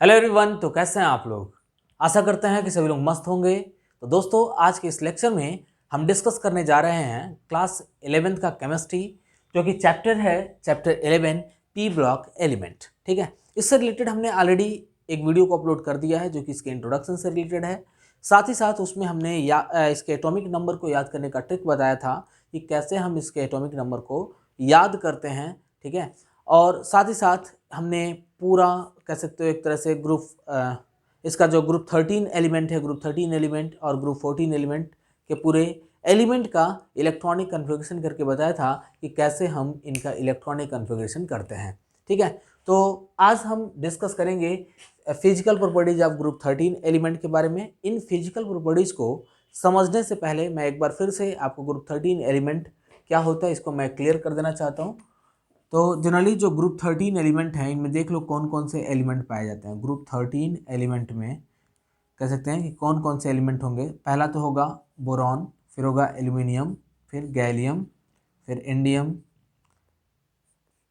Hello everyone. तो कैसे हैं आप लोग? आशा करते हैं कि सभी लोग मस्त होंगे। तो दोस्तों, आज के इस लेक्चर में हम डिस्कस करने जा रहे हैं क्लास 11th का केमिस्ट्री, जो कि चैप्टर है चैप्टर 11 पी ब्लॉक एलिमेंट। ठीक है, इससे रिलेटेड हमने ऑलरेडी एक वीडियो को अपलोड कर दिया है जो कि इसके इंट्रोडक्शन से रिलेटेड है। साथ ही साथ उसमें हमने इसके एटॉमिक नंबर को याद करने का ट्रिक बताया था कि कैसे हम इसके एटॉमिक नंबर को याद करते हैं। ठीक है, और साथ ही साथ हमने पूरा कह सकते हो एक तरह से इसका जो ग्रुप 13 एलिमेंट है, ग्रुप 13 एलिमेंट और ग्रुप 14 एलिमेंट के पूरे एलिमेंट का इलेक्ट्रॉनिक कन्फिग्रेशन करके बताया था कि कैसे हम इनका इलेक्ट्रॉनिक कन्फिग्रेशन करते हैं। ठीक है, तो आज हम डिस्कस करेंगे physical properties of group 13 element के बारे में। इन फिजिकल प्रॉपर्टीज को समझने से पहले मैं एक बार फिर से आपको ग्रुप 13 एलिमेंट क्या होता है इसको मैं क्लियर कर देना चाहता हूँ। तो जनरली जो ग्रुप 13 एलिमेंट है, इनमें देख लो कौन कौन से एलिमेंट पाए जाते हैं। ग्रुप 13 एलिमेंट में कह सकते हैं कि कौन कौन से एलिमेंट होंगे। पहला तो होगा बोरॉन, फिर होगा एल्यूमिनियम, फिर गैलियम, फिर इंडियम,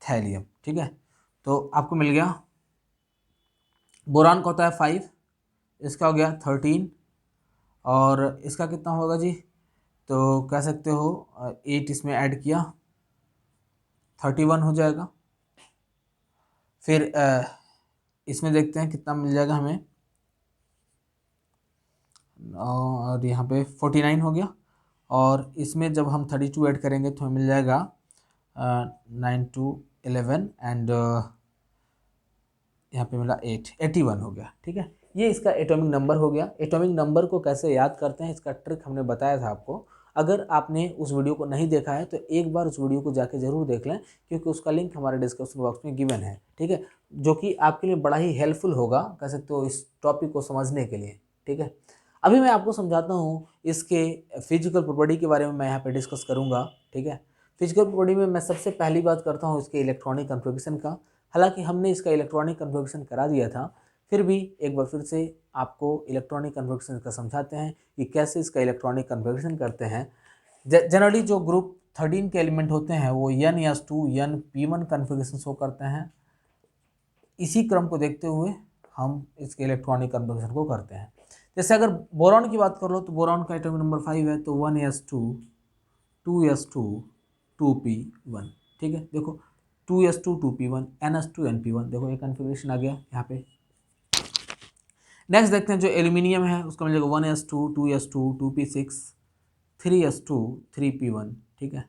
थैलियम। ठीक है, तो आपको मिल गया। बोरॉन का होता है 5, इसका हो गया 13, और इसका कितना होगा जी? तो कह सकते हो 8 इसमें ऐड किया, 31 हो जाएगा। फिर इसमें देखते हैं कितना मिल जाएगा हमें, और यहाँ पे 49 हो गया। और इसमें जब हम 32 ऐड करेंगे तो हमें मिल जाएगा 9 to 11 एंड यहाँ पे मिला 81 हो गया। ठीक है, ये इसका एटॉमिक नंबर हो गया। एटॉमिक नंबर को कैसे याद करते हैं इसका ट्रिक हमने बताया था आपको। अगर आपने उस वीडियो को नहीं देखा है तो एक बार उस वीडियो को जाके ज़रूर देख लें, क्योंकि उसका लिंक हमारे डिस्क्रिप्शन बॉक्स में गिवन है। ठीक है, जो कि आपके लिए बड़ा ही हेल्पफुल होगा, कह सकते हो, इस टॉपिक को समझने के लिए। ठीक है, अभी मैं आपको समझाता हूँ इसके फिजिकल प्रॉपर्टी के बारे में। मैं यहाँ पे डिस्कस करूँगा। ठीक है, फिजिकल प्रॉपर्टी में मैं सबसे पहली बात करता हूँ इसके इलेक्ट्रॉनिक कन्फिग्रेशन का। हालांकि हमने इसका इलेक्ट्रॉनिक कन्फिग्रेशन करा दिया था, फिर भी एक बार फिर से आपको इलेक्ट्रॉनिक कन्फिग्रेशन का समझाते हैं कि कैसे इसका इलेक्ट्रॉनिक कन्फिग्रेशन करते हैं। जनरली जो ग्रुप 13 के एलिमेंट होते हैं वो NS2 NP1 कन्फिग्रेशन शो करते हैं। इसी क्रम को देखते हुए हम इसके इलेक्ट्रॉनिक कन्फिग्रेशन को करते हैं। जैसे अगर बोरॉन की बात कर लो तो बोरॉन का एटॉमिक नंबर 5 है, तो 1s2 2s2 2p1। ठीक है, देखो 2s2 2p1 ns2 np1, देखो ये कन्फिग्रेशन आ गया यहाँ पे। नेक्स्ट देखते हैं जो एल्यूमिनियम है, उसका मिल जाएगा 1s2 2s2 2p6 3s2 3p1। ठीक है,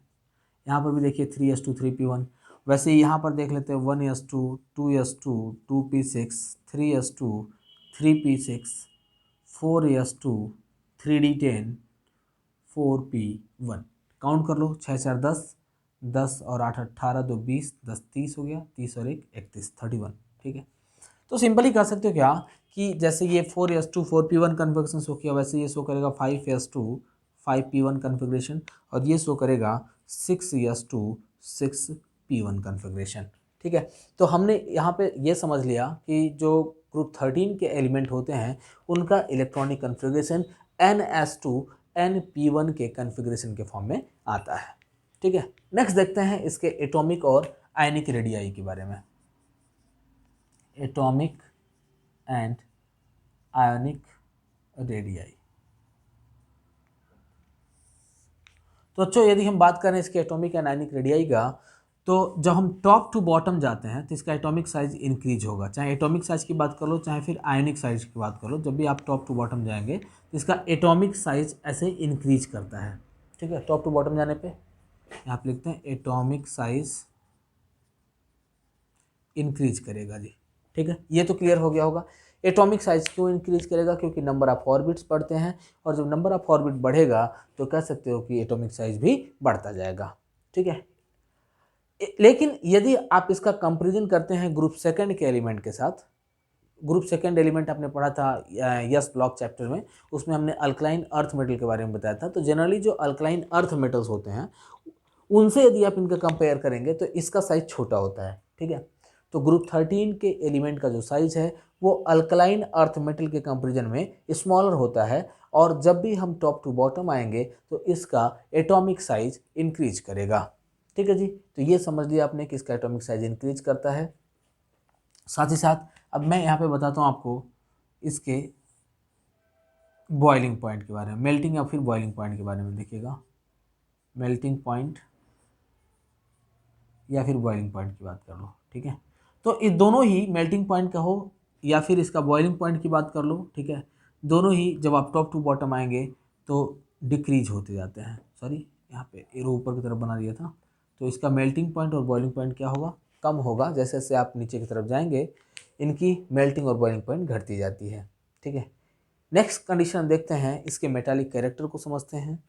यहाँ पर भी देखिए 3s2 3p1। वैसे ही यहाँ पर देख लेते हैं 1s2 2s2 2p6 3s2 3p6 4s2 3d10 4p1। Count कर लो, 6 4 10, 10 और 8 18, 2 20, 10 30 हो गया, 30 और 1 31 31। ठीक है, तो सिंपली कर सकते हो क्या कि जैसे ये 4s2 4p1 कन्फिग्रेशन शो किया, वैसे ये शो करेगा 5s2 5p1 कन्फिग्रेशन, और ये शो करेगा 6s2 6p1 कन्फिग्रेशन। ठीक है, तो हमने यहाँ पे ये समझ लिया कि जो ग्रुप 13 के एलिमेंट होते हैं उनका इलेक्ट्रॉनिक कन्फिग्रेशन NS2 NP1 के कन्फिग्रेशन के फॉर्म में आता है। ठीक है, नेक्स्ट देखते हैं इसके एटॉमिक और आयनिक रेडियाई के बारे में। Atomic and ionic radii. तो अच्छा, यदि हम बात करें इसके एटॉमिक एंड आयनिक रेडियाई का, तो जब हम टॉप टू बॉटम जाते हैं तो इसका एटॉमिक साइज इंक्रीज होगा। चाहे एटॉमिक साइज की बात कर लो, चाहे फिर आयनिक साइज की बात कर लो, जब भी आप टॉप टू बॉटम जाएंगे तो इसका एटॉमिक साइज ऐसे इंक्रीज करता है। ठीक है, टॉप टू बॉटम जाने पे यहाँ पे लिखते हैं एटॉमिक साइज इंक्रीज करेगा जी। ठीक है, ये तो क्लियर हो गया होगा। एटॉमिक साइज क्यों इंक्रीज करेगा? क्योंकि नंबर ऑफ ऑर्बिट्स बढ़ते हैं, और जब नंबर ऑफ ऑर्बिट बढ़ेगा तो कह सकते हो कि एटॉमिक साइज भी बढ़ता जाएगा। ठीक है, लेकिन यदि आप इसका कंपैरिजन करते हैं ग्रुप सेकंड के एलिमेंट के साथ, ग्रुप सेकंड एलिमेंट आपने पढ़ा था यस ब्लॉक चैप्टर में, उसमें हमने अल्कलाइन अर्थ मेटल के बारे में बताया था। तो जनरली जो अल्कलाइन अर्थ मेटल्स होते हैं उनसे यदि आप इनका कंपेयर करेंगे तो इसका साइज छोटा होता है। ठीक है, तो ग्रुप 13 के एलिमेंट का जो साइज है वो अल्कलाइन अर्थ मेटल के कंपेरिजन में स्मॉलर होता है, और जब भी हम टॉप टू बॉटम आएंगे तो इसका एटॉमिक साइज इंक्रीज करेगा। ठीक है जी, तो ये समझ लिया आपने कि इसका एटॉमिक साइज इंक्रीज करता है। साथ ही साथ अब मैं यहाँ पे बताता हूँ आपको इसके बॉइलिंग पॉइंट के बारे में, मेल्टिंग या फिर बॉइलिंग पॉइंट के बारे में। देखिएगा, मेल्टिंग पॉइंट या फिर बॉइलिंग पॉइंट की बात कर लो, ठीक है। तो ये दोनों ही, मेल्टिंग पॉइंट कहो या फिर इसका बॉइलिंग पॉइंट की बात कर लो, ठीक है, दोनों ही जब आप टॉप टू बॉटम आएंगे तो डिक्रीज होते जाते हैं। सॉरी, यहाँ पे एरो ऊपर की तरफ बना दिया था। तो इसका मेल्टिंग पॉइंट और बॉइलिंग पॉइंट क्या होगा, कम होगा। जैसे जैसे आप नीचे की तरफ जाएंगे इनकी मेल्टिंग और बॉइलिंग पॉइंट घटती जाती है, ठीक है। नेक्स्ट कंडीशन देखते हैं, इसके मेटालिक कैरेक्टर को समझते हैं।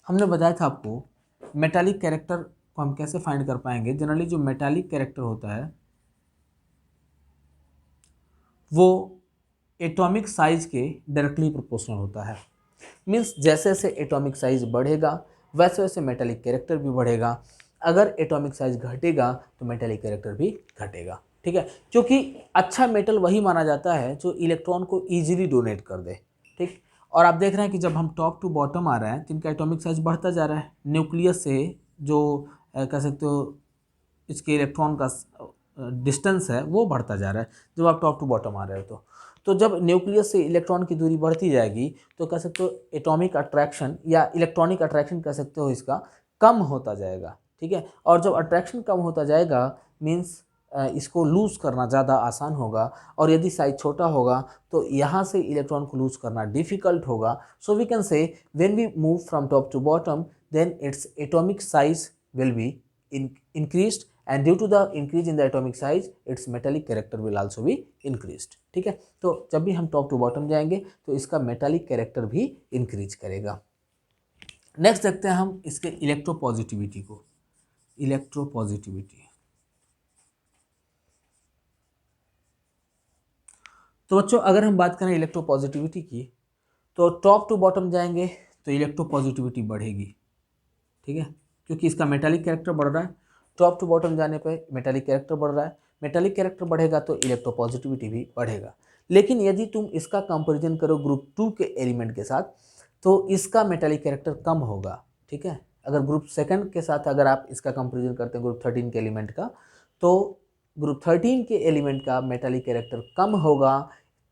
हमने बताया था आपको मेटालिक कैरेक्टर को हम कैसे फाइंड कर पाएंगे। जनरली जो मेटालिक कैरेक्टर होता है वो एटॉमिक साइज के डायरेक्टली प्रोपोर्शनल होता है। मीन्स जैसे जैसे एटॉमिक साइज बढ़ेगा वैसे वैसे मेटालिक कैरेक्टर भी बढ़ेगा। अगर एटॉमिक साइज घटेगा तो मेटालिक कैरेक्टर भी घटेगा, ठीक है। क्योंकि अच्छा मेटल वही माना जाता है जो इलेक्ट्रॉन को ईजिली डोनेट कर दे, ठीक। और आप देख रहे हैं कि जब हम टॉप टू बॉटम आ रहे हैं तो इनका एटॉमिक साइज बढ़ता जा रहा है। न्यूक्लियस से जो कह सकते हो इसके इलेक्ट्रॉन का डिस्टेंस है वो बढ़ता जा रहा है जब आप टॉप टू बॉटम आ रहे हो। तो जब न्यूक्लियस से इलेक्ट्रॉन की दूरी बढ़ती जाएगी तो कह सकते हो एटॉमिक अट्रैक्शन या इलेक्ट्रॉनिक अट्रैक्शन कह सकते हो इसका कम होता जाएगा, ठीक है। और जब अट्रैक्शन कम होता जाएगा मीन्स इसको लूज़ करना ज़्यादा आसान होगा। और यदि साइज छोटा होगा तो यहाँ से इलेक्ट्रॉन को लूज़ करना डिफ़िकल्ट होगा। So we can say when we move from top to bottom then its atomic size will be increased, and due to the increase in the atomic size its metallic character will also be increased, ठीक है। तो जब भी हम top to bottom जाएंगे तो इसका metallic character भी इंक्रीज करेगा। नेक्स्ट देखते हैं हम इसके इलेक्ट्रोपॉजिटिविटी को। इलेक्ट्रोपॉजिटिविटी, तो बच्चों अगर हम बात करें इलेक्ट्रोपॉजिटिविटी की तो टॉप टू बॉटम जाएंगे तो इलेक्ट्रोपॉजिटिविटी बढ़ेगी, ठीक है, क्योंकि इसका मेटालिक कैरेक्टर बढ़ रहा है। टॉप टू बॉटम जाने पे मेटालिक कैरेक्टर बढ़ रहा है, मेटालिक कैरेक्टर बढ़ेगा तो इलेक्ट्रोपॉजिटिविटी भी बढ़ेगा। लेकिन यदि तुम इसका कंपैरिजन करो ग्रुप 2 के एलिमेंट के साथ तो इसका मेटालिक कैरेक्टर कम होगा, ठीक है। अगर ग्रुप सेकंड के साथ अगर आप इसका कंपैरिजन करते हैं ग्रुप 13 के एलिमेंट का तो ग्रुप 13 के एलिमेंट का मेटालिक कैरेक्टर कम होगा।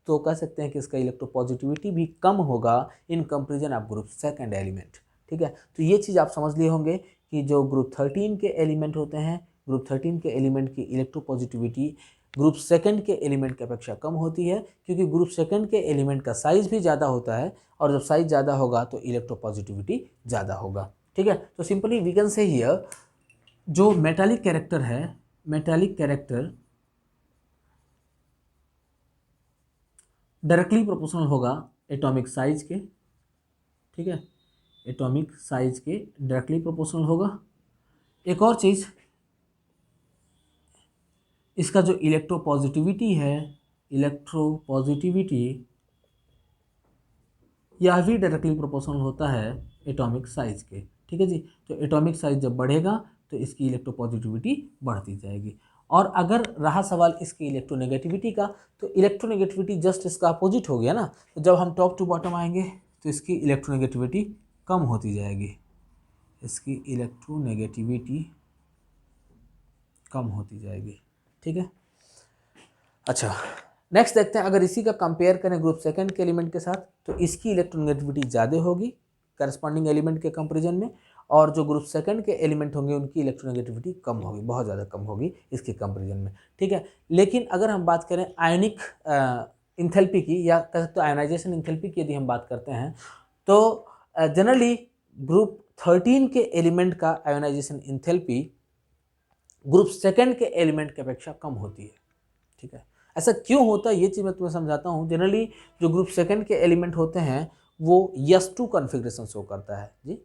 तो कह सकते हैं कि इसका इलेक्ट्रोपॉजिटिविटी भी कम होगा in comparison of group second element, ठीक है। तो ये चीज़ आप समझ लिए होंगे कि जो ग्रुप 13 के एलिमेंट होते हैं, ग्रुप 13 के एलिमेंट की इलेक्ट्रोपॉजिटिविटी ग्रुप सेकंड के एलिमेंट की अपेक्षा कम होती है, क्योंकि ग्रुप सेकंड के एलिमेंट का साइज भी ज़्यादा होता है और जब साइज ज़्यादा होगा तो इलेक्ट्रोपॉजिटिविटी ज़्यादा होगा, ठीक है। तो simply we can say here जो मेटालिक कैरेक्टर है, मेटालिक कैरेक्टर डायरेक्टली प्रोपोर्शनल होगा एटॉमिक साइज के, ठीक है, एटॉमिक साइज के डायरेक्टली प्रोपोर्शनल होगा। एक और चीज़, इसका जो इलेक्ट्रोपॉजिटिविटी है, इलेक्ट्रोपॉजिटिविटी यह भी डायरेक्टली प्रोपोर्शनल होता है एटॉमिक साइज के, ठीक है जी। तो एटॉमिक साइज जब बढ़ेगा तो इसकी इलेक्ट्रोपॉजिटिविटी बढ़ती जाएगी। और अगर रहा सवाल इसकी इलेक्ट्रोनेगेटिविटी का तो इलेक्ट्रोनेगेटिविटी जस्ट इसका अपोजिट हो गया ना। तो जब हम टॉप टू बॉटम आएंगे तो इसकी इलेक्ट्रोनेगेटिविटी कम होती जाएगी, इसकी इलेक्ट्रोनेगेटिविटी कम होती जाएगी, ठीक है। अच्छा, नेक्स्ट देखते हैं अगर इसी का कंपेयर करें ग्रुप सेकंड के एलिमेंट के साथ तो इसकी इलेक्ट्रोनेगेटिविटी ज़्यादा होगी करस्पॉन्डिंग एलिमेंट के कंपैरिजन में, और जो ग्रुप सेकंड के एलिमेंट होंगे उनकी इलेक्ट्रोनेगेटिविटी कम होगी, बहुत ज़्यादा कम होगी इसके कंपैरिजन में, ठीक है। लेकिन अगर हम बात करें आयनिक इंथैल्पी की या कह सकते हो आयनाइजेशन इंथैल्पी की यदि हम बात करते हैं तो जनरली ग्रुप 13 के एलिमेंट का आयोनाइजेशन इंथैल्पी ग्रुप सेकंड के एलिमेंट की अपेक्षा कम होती है, ठीक है। ऐसा क्यों होता है ये चीज़ मैं तुम्हें समझाता हूँ। जनरली जो ग्रुप सेकंड के एलिमेंट होते हैं वो S2 कॉन्फ़िगरेशन शो करता है जी,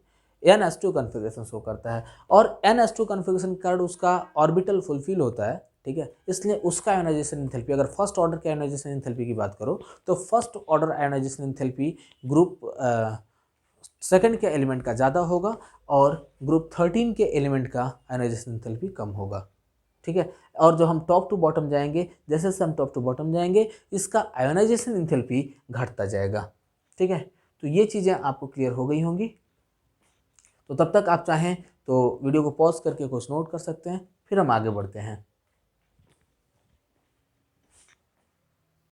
NS2 कॉन्फ़िगरेशन शो करता है, और NS2 कॉन्फ़िगरेशन के कारण उसका ऑर्बिटल फुलफिल होता है, ठीक है। इसलिए उसका आयोनाइजेशन इंथैल्पी, अगर फर्स्ट ऑर्डर के आयोनाइजेशन इंथैल्पी की बात करो तो first order ionisation enthalpy group second के एलिमेंट का ज़्यादा होगा और ग्रुप 13 के एलिमेंट का आयोनाइजेशन इंथैल्पी कम होगा, ठीक है। और जो हम टॉप टू बॉटम जाएंगे, जैसे जैसे हम टॉप टू बॉटम जाएंगे इसका आयोनाइजेशन इंथैल्पी घटता जाएगा, ठीक है। तो ये चीज़ें आपको क्लियर हो गई होंगी। तो तब तक आप चाहें तो वीडियो को पॉज करके कुछ नोट कर सकते हैं, फिर हम आगे बढ़ते हैं।